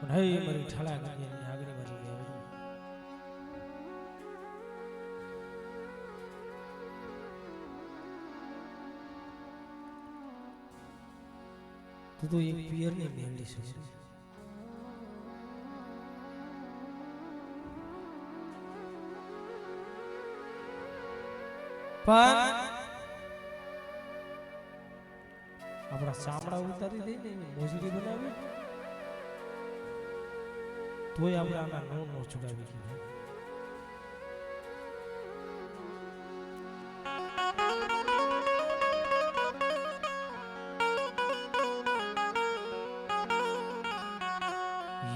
હઈ મારી ઠાળા ગઈ આગળ વધી ગયા તું તો એક પિયર ની મેલડી છે પણ આપણા ચામડા ઉતારી દઈ ને મોજડી બનાવી તોય આપણે આના નો ચુકાવી દીધું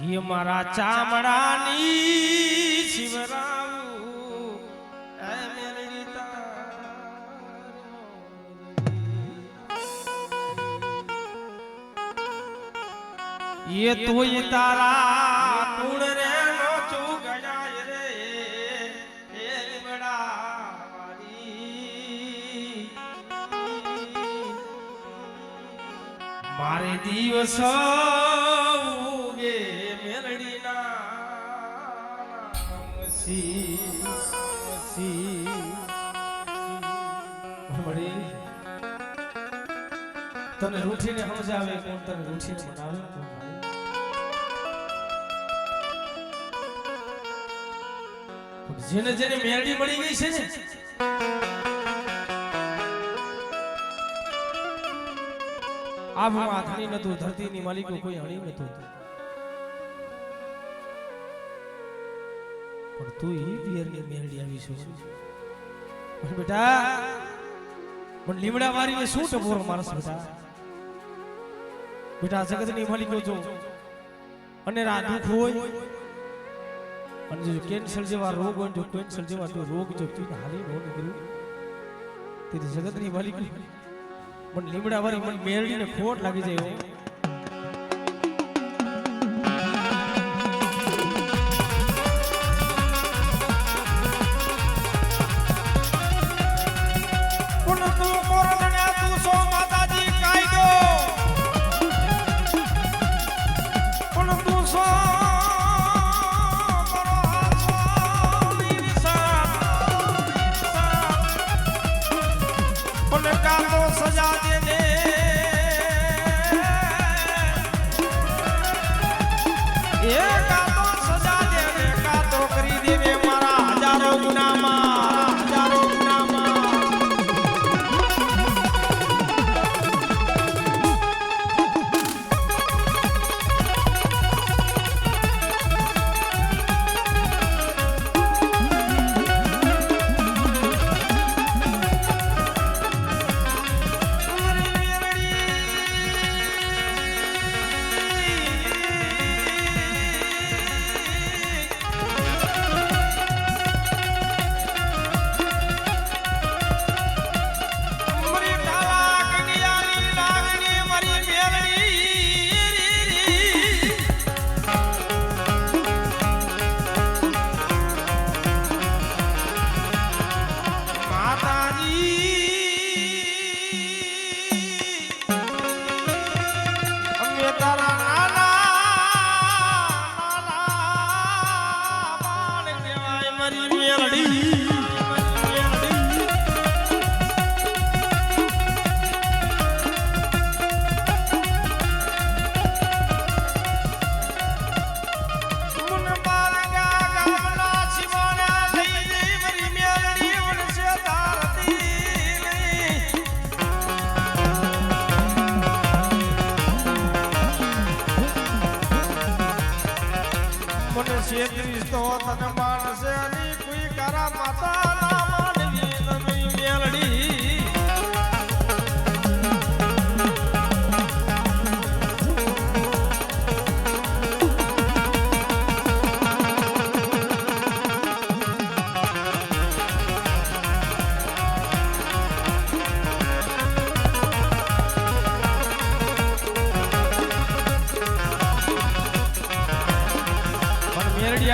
ये मारा चामड़ानी शिवराऊ ऐ मेरी ये तोय तारा टूण रे नो चू गया रे ए लिमड़ा वाली मारे दिवस તને રૂઠીને સમજાવે કોણ તને રૂઠીને બનાવે જેને જેને મેરડી મળી ગઈ છે ને આબમાં ધણી નતું ધરતીની માલિકો કોઈ હણી નતું પણ તું ઈ પિયરની મેરડી આવી છો પણ બેટા પણ લીમડા વારીને શું ટપોર મારસ બેટા જગતની માલિકો જો અને આ દુઃખ હોય અને જો કેન્સર જેવા રોગ હોય જો કેન્સર જેવા તો રોગ જો તું હાલી નો નીકળ્યું તે જગતની માલિકો પણ લીમડા વારી મને મેરડીને ખોટ લાગી જાય सजा दे दे ये का तो सजा दे दे का तो करी दे वे मारा हजारों गुना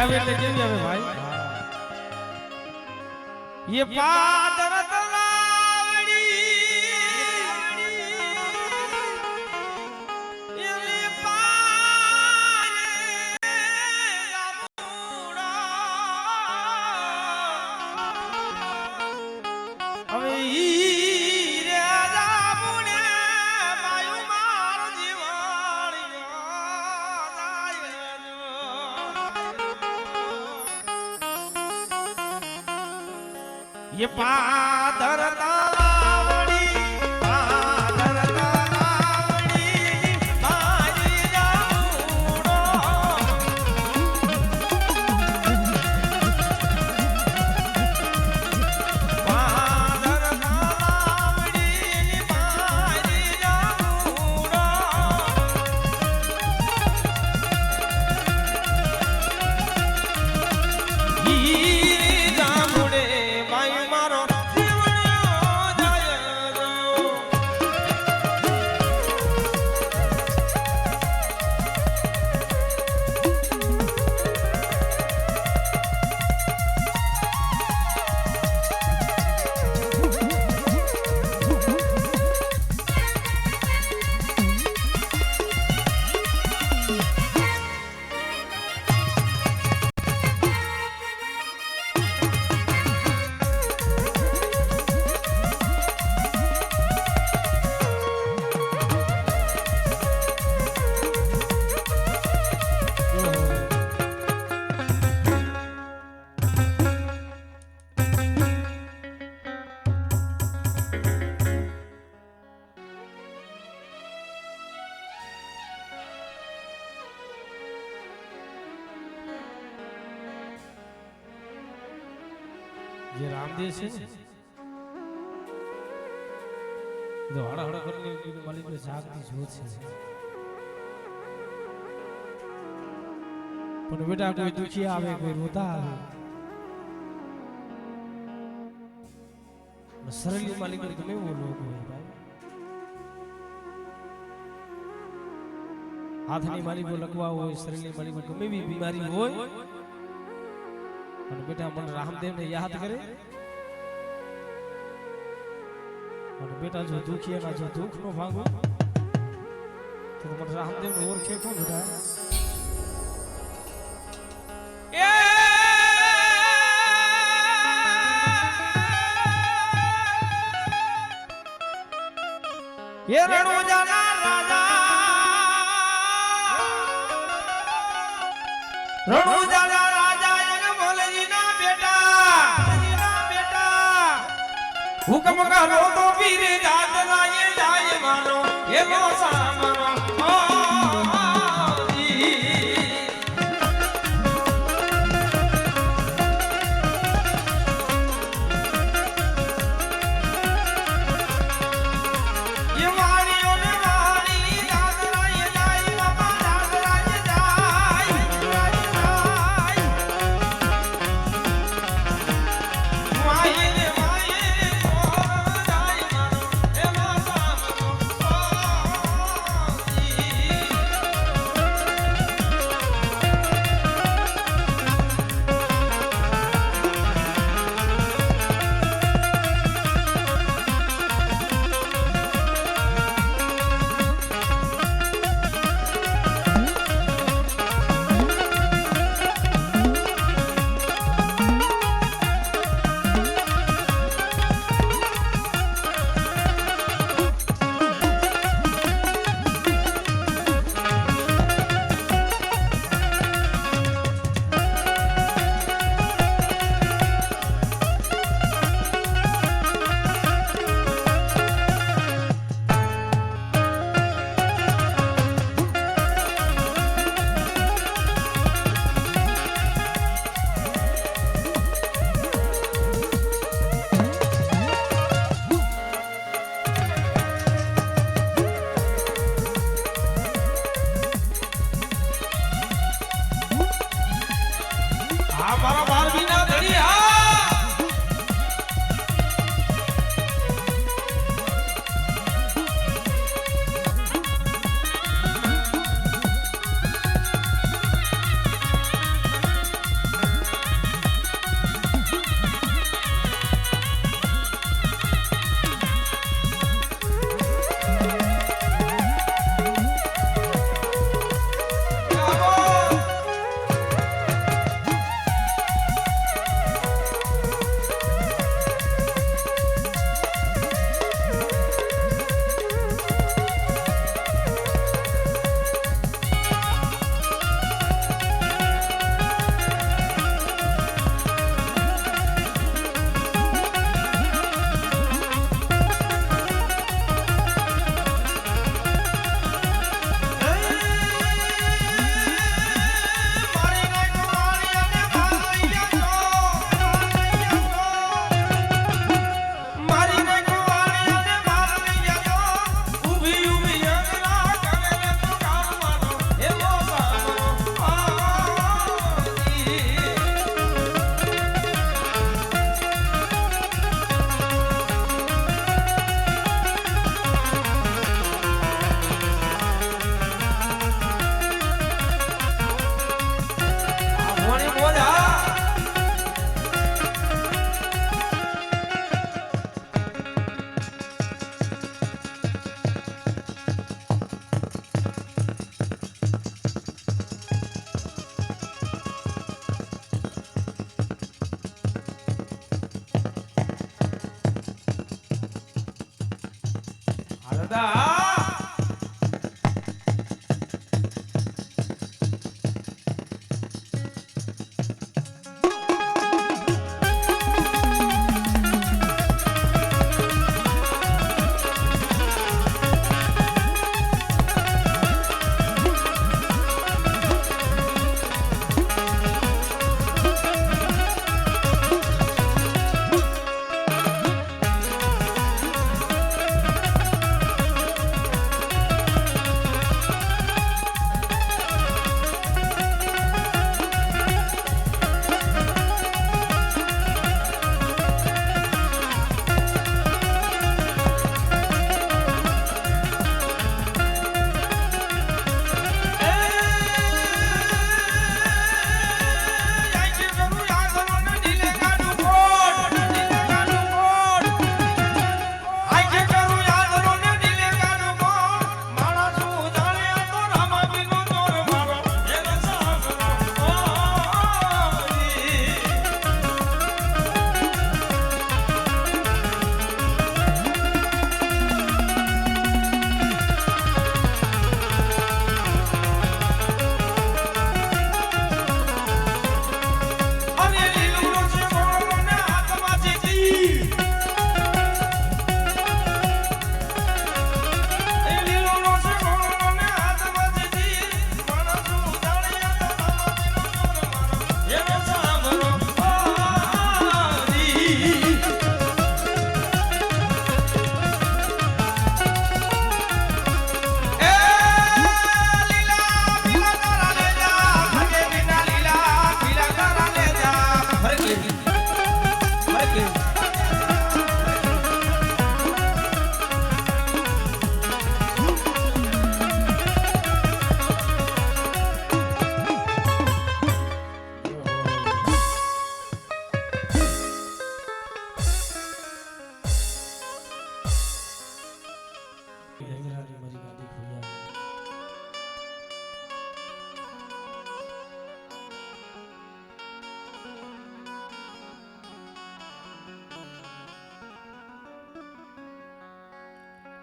આવે એટલે કેવી આવે ભાઈ ये पादर तलावड़ी ये पादर જે રામદેવ છે ને જો હળ હળ કરીને માલિક જાગતી જોત છે પણ બેટા કોઈ દુખી આવે કોઈ રોતા આવે સરલી માલિક ગમે એવો લોક હોય ભાઈ હાથની માલિકો લગવા હોય સરલી માલિકો ગમે એવી બીમારી હોય અને બેટા મને રામદેવ ને યાદ કરે અને બેટા જો દુખી એના જો દુઃખ નો ભાગો તો મને રામદેવ ને ઓળખે કોણ બેટા ये रणुजाना राजा रणुजाना राजा एक बोलजी ना बेटा हुक्म करो तो पीर जात लाए जाए मानो ये लो सामनो મોણી બોલા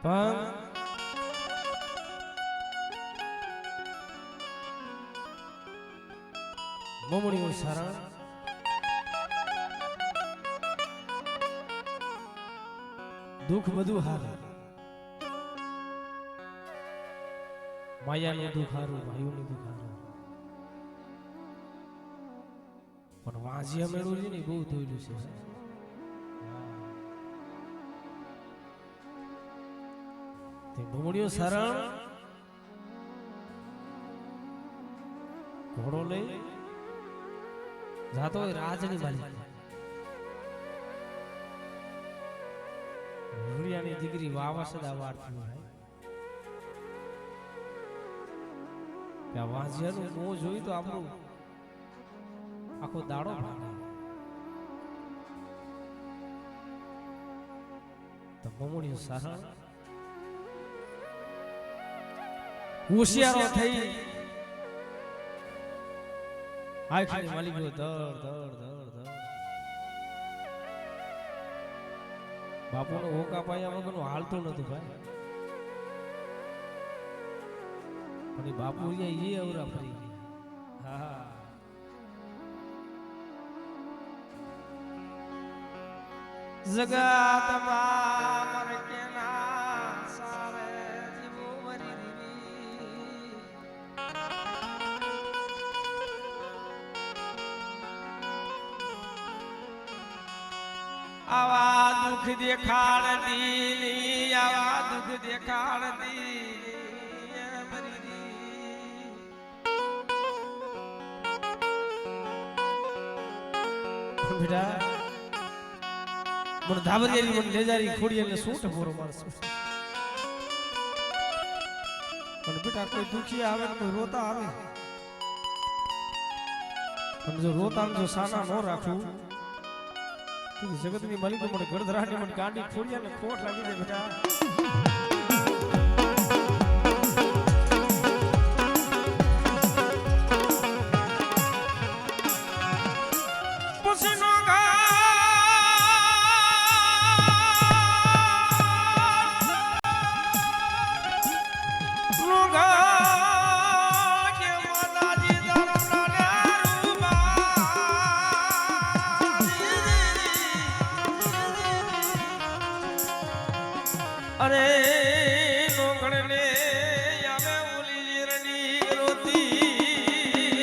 પણ મમણીઓ સારા દુઃખ બધું હારે માયાનું દુઃખ હારું ભાઈઓનું દુઃખ હારું પણ વાંજિયા મેળવું છે ને બહુ ધોયેલું છે તે મમણીઓ સારણ ઘોડો લઈ જાતો હોય રાજની માલિક હુરિયાની દીકરી વાવા સદા વાળતી હોય ત્યાં વાંજિયાનું મોં જોઈ તો આપણું આખો દાડો ભાગે તો મમણીઓ સારણ હોશિયારો થઈ આખી માલિકો દળ દળ દળ દળ બાપુનો હોકા પાયા વગરનું હાલતું નતું ભાઈ પણ બાપુ એ અવરા ફરી ગયા હા જગત માં કેના સારે જીવો મરી રીવી આવા દુઃખ દેખાડ દીલી આવા દુઃખ દેખાડ દીલી બેટા મને ધાબરિયાની મને લેજારી ખોડી એટલે શું ટપોરો મારશે પણ બેટા કોઈ દુખી આવે કોઈ રોતા આવે પણ જો રોતામ જો સાના નો રાખું તો જગતની માલિકો મને ગળધરાની મને ગાંડી ખોડિયા ને ખોટ લાગી જાય બેટા. અરે નોકણને આવે ઓલી જીરની રોતી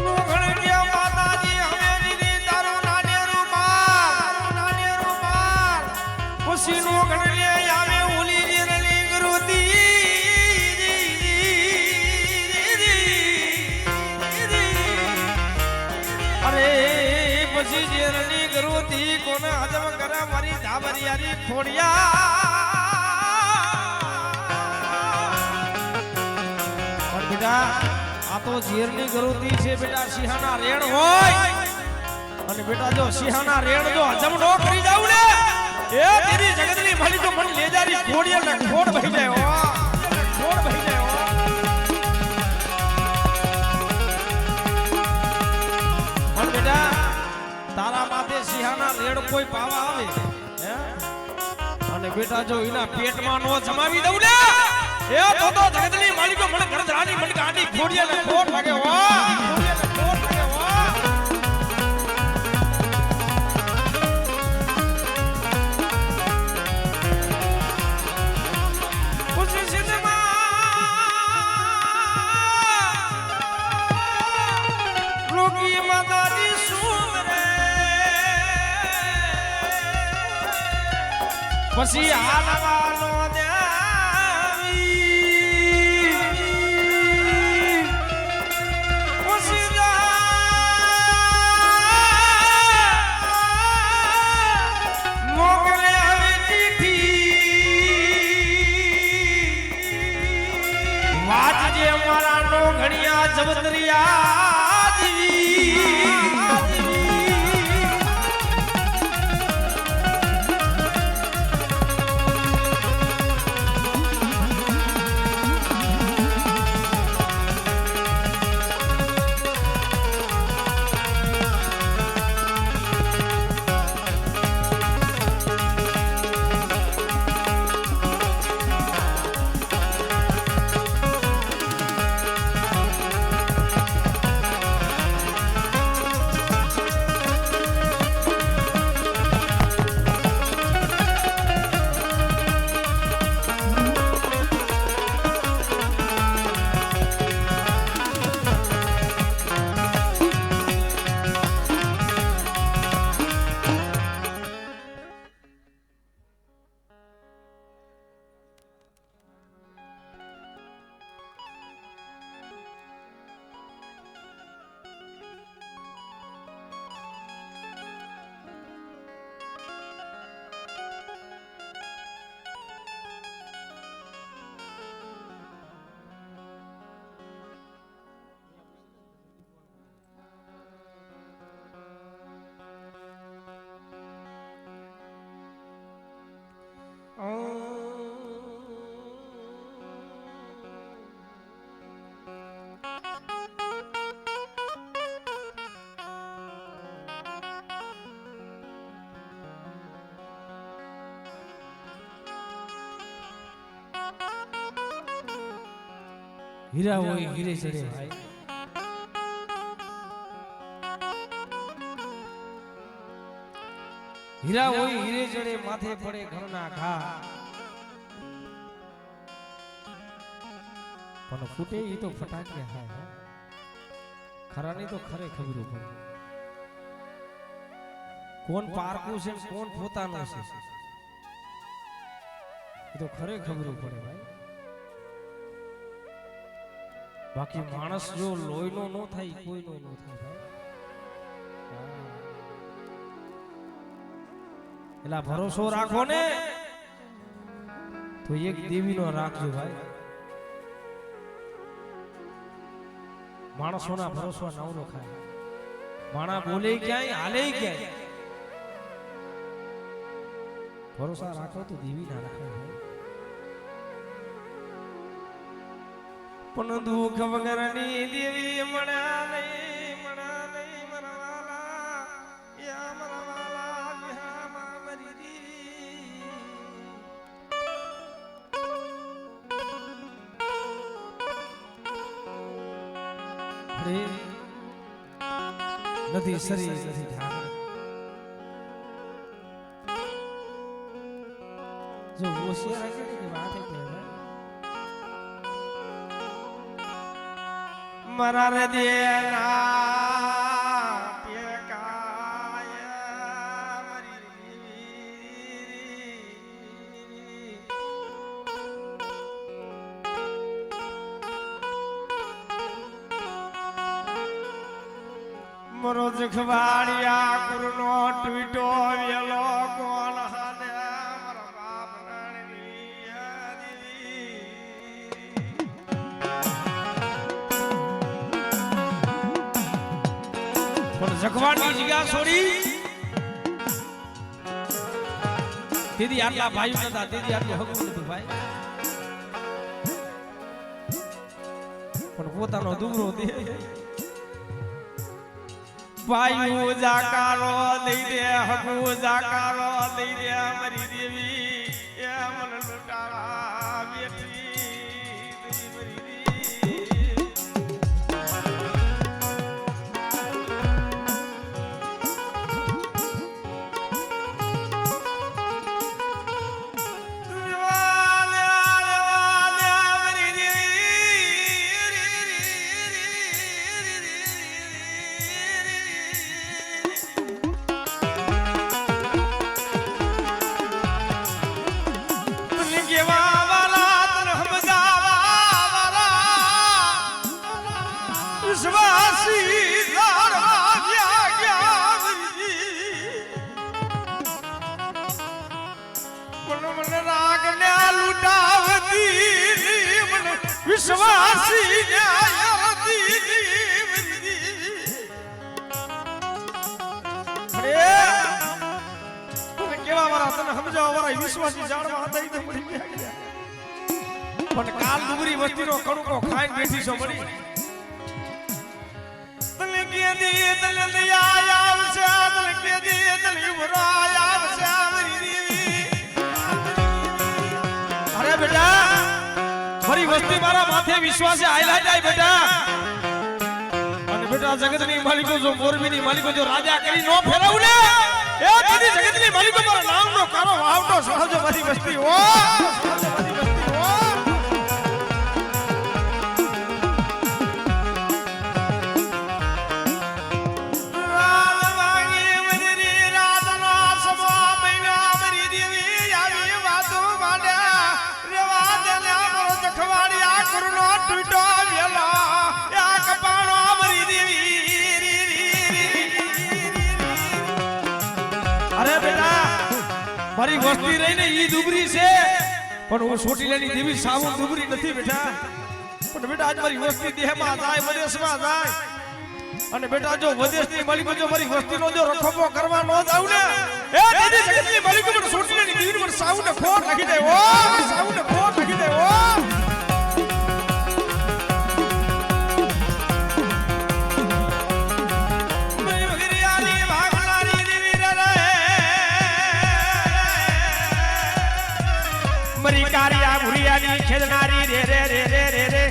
નોકણ કે માતાજી હવે દીદી તારું નાનેરું બાર પછી નોકણને આવે ઓલી જીરની રોતી પછી જેરની ગરુતી કોને હજમ કરે મારી ધાબરિયારી ખોડિયા. પણ બેટા આ તો ઝેરની ગરુતી છે બેટા, સિંહાના રેણ હોય અને બેટા જો સિંહાના રેણ જો હજમ નો કરી જાવ ને એ તેરી જગતની માલિક તો મને લેજારી ખોડિયા ને ખોડ ભઈ જાય ખોડ ભઈ જાય. પણ બેટા તારા માથે સિંહાના રેડ કોઈ પાવા આવે હે અને બેટા જો એના પેટમાં નો જમાવી દઉં ને એ તો જગતની માલિકો મને ગળધરાની મને ગાંડી ખોડિયા ને ખોટ લાગે વાહ ખોડિયા ને ખોટ લાગે વાહ. ખુશી સિદ્ધમાં રોકી માતાજી સુમરે પછી હાલવાનો દેવી પછી મોકલે આવી ચીઠી વાંચજે મારા નો ઘડિયા જબતરિયા હીરા હોય હીરે ચડે ભાઈ. હીરા હોય હીરે ચડે માથે પડે ઘરના ઘા પણ ફૂટે ઈ તો ફટાકે હા ખરાની તો ખરે ખબરો પડે કોણ પારકું છે કોણ પોતાનું છે એ તો ખરે ખબરો પડે ભાઈ. બાકી માણસ જો લોહીનો નો થાય કોઈનો નો થાય ભાઈ. એટલે ભરોસો રાખો ને તો એક દેવીનો રાખજો ભાઈ. માણસોના ભરોસો નાવનો ખાય. માણા બોલે ક્યાંય હાલે ક્યાંય. ભરોસા રાખો તો દેવી ના રાખો ભાઈ. પણ દુઃખ વગરની દેવી મળ્યા નહીં મરવાલા યા મરવાલા વિહામાં મરી દી. અરે નથી શરીર નથી ઢાકા. જો હોશિયાર હશે ને વાત છે મરા રે દેના ટેકાય મરી મરો જખવાડિયા કુરનો ટ્વીટો વેલો કોણ હાને મારા બાપ નાણી પણ જખવાડની જગ્યા છોડી દીદી આટલા ભાઈ નતા દીદી આટલું હકું નતું ભાઈ. પણ પોતાનો દુબરો દે ભાઈ જાકારો દઈ દે હકુ જાકારો દઈ દે મારી દેવી એ મન લૂટાવા બેઠી મારી વિશ્વાસી કેવા વાળા તને સમજાવવા વાળા વિશ્વાસી જાણવા હતા ઈ તો મળી ગયા. પણ કાલ ડુંગરી વસ્તીનો કણકો ખાઈને બેઠી છો મળી. તને કે દે તને દયા આવશે તને કે દે તને ઉભરાય આવશે મારી દેવી. અરે બેટા ફરી વસ્તી મારા માથે વિશ્વાસે આયલા જાય બેટા. અને બેટા જગતની માલિકો જો મોરબીની માલિકો જો રાજા કરી નો ફેરવું ને એ બધી જગતની માલિકો મારા નામનો કારો વાવતો સહજો મારી વસ્તી ઓ સહજો મારી વસ્તી ઓ. મારી વસ્તી રહીને ઈ દુબરી છે પણ હું સોટીલાની દેવી સાવું દુબરી નથી બેટા. પણ બેટા આજ મારી વસ્તી દેહમાં જાય વિદેશમાં જાય અને બેટા જો વિદેશની માલિકો જો મારી વસ્તીનો જો રખમો કરવા ન જાવ ને એ દાદી જગતની માલિકો પણ સોટીલાની દેવી પર સાવુને ખોટ નાખી દે ઓ સાવુને ખોટ નાખી દે ઓ. મરી કારિયા ભુરિયાની ખેલનારી રે રે રે રે રે રે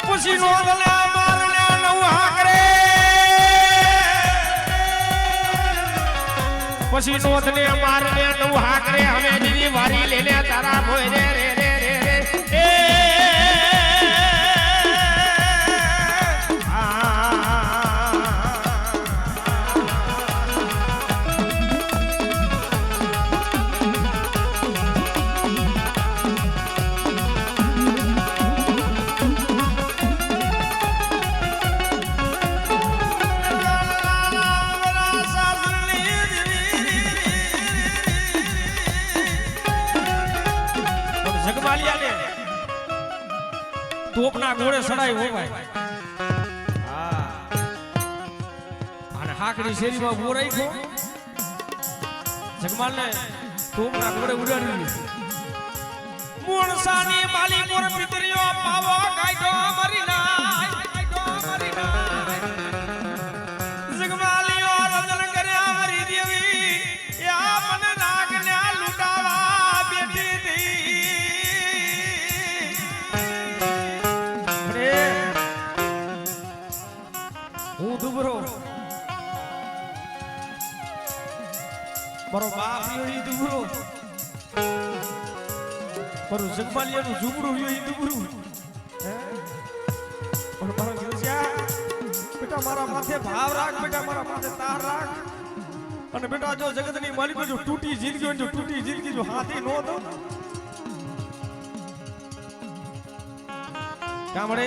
પછી નો ગલે મારને નવા કરે પછી નોધને મારને નવા કરે હવે દીદી વારી લેને તારા ભોય રે રે જગમાલિયાને તોપના ગોળે સડાય હો ભાઈ હા અને હાકડી શેરીમાં ઉભો રાખ્યો જગમાલને તોપના ગોળે ઉડાડી દીધો મોણસાની માલી મોર પિતરીઓ પાવો કાઢો મરી ના જગમાલિયો રંજન કર્યા મરી દેવી યા મન નાગને લૂટાવા બેઠી હતી અરે હું દુબરો મારો બાપ ઈ દુબરો મારું જગમાલિયાનું ઝૂંપડું ઈ દુબરું હે પણ મારો ગિરજા બેટા મારા માથે ભાવ રાખ બેટા મારા માથે તાર રાખ અને બેટા જો જગતની માલિકો જો તૂટી જિંદગી જો તૂટી જિંદગી જો હાથી નો દો કામડે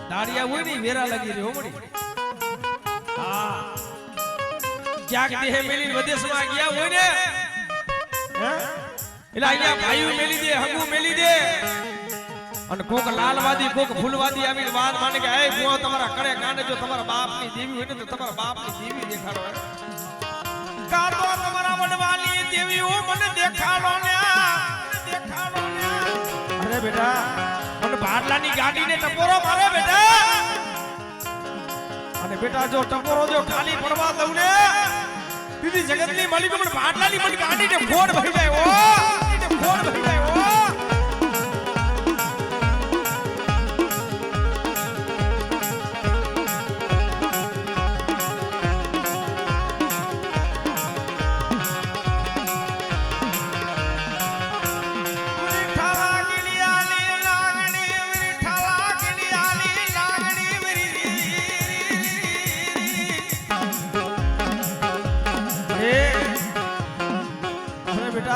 દાડિયા હોય ને વેરા લાગી રહ્યો મળી હા ક્યાંક દેહ મેલીને વિદેશમાં ગયા હોય ને હે એટલે અહીંયા ભાઈઓ મેલી દે હગુ મેલી દે અને કોક લાલવાદી કોક ફૂલવાદી આવીને વાત માને કે એ હું તમારા કડે કાંડે જો તમારા બાપની દેવી હોય ને તો તમારા બાપની દેવી દેખાડો કાઢો તમારા વડવાલી દેવી હો મને દેખાડો ને અરે બેટા મને ભાડલાની ગાડીને ટપોરો મારે બેટા અને બેટા જો ટપોરો જો ખાલી પડવા દઉં ને દીદી જગતની માલિકો મને ભાડલાની મને ગાડીને ફોડ ભરી જાય ઓ ફોડ ભરી જાય ઓ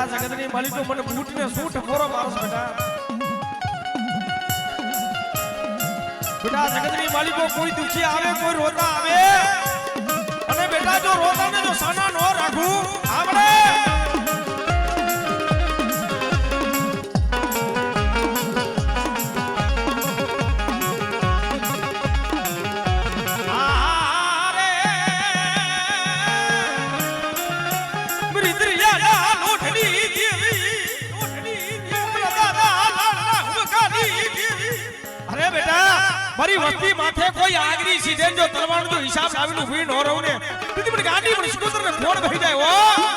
જગતની માલિકો મને બૂટને સૂટ ફોરો મારો બેટા બેટા જગતની માલિકો કોઈ દુખી આવે કોઈ રોતા આવે અને બેટા જો રોતાને જો સાના નો રાખું આપણે મારી વસ્તી માથે કોઈ આગરી સીધે જો તલવારનો હિસાબ આવીનું ભી નો રહું ને દીદી મને ગાડી મને સ્કૂટર ને ફોડ ભરી જાય ઓ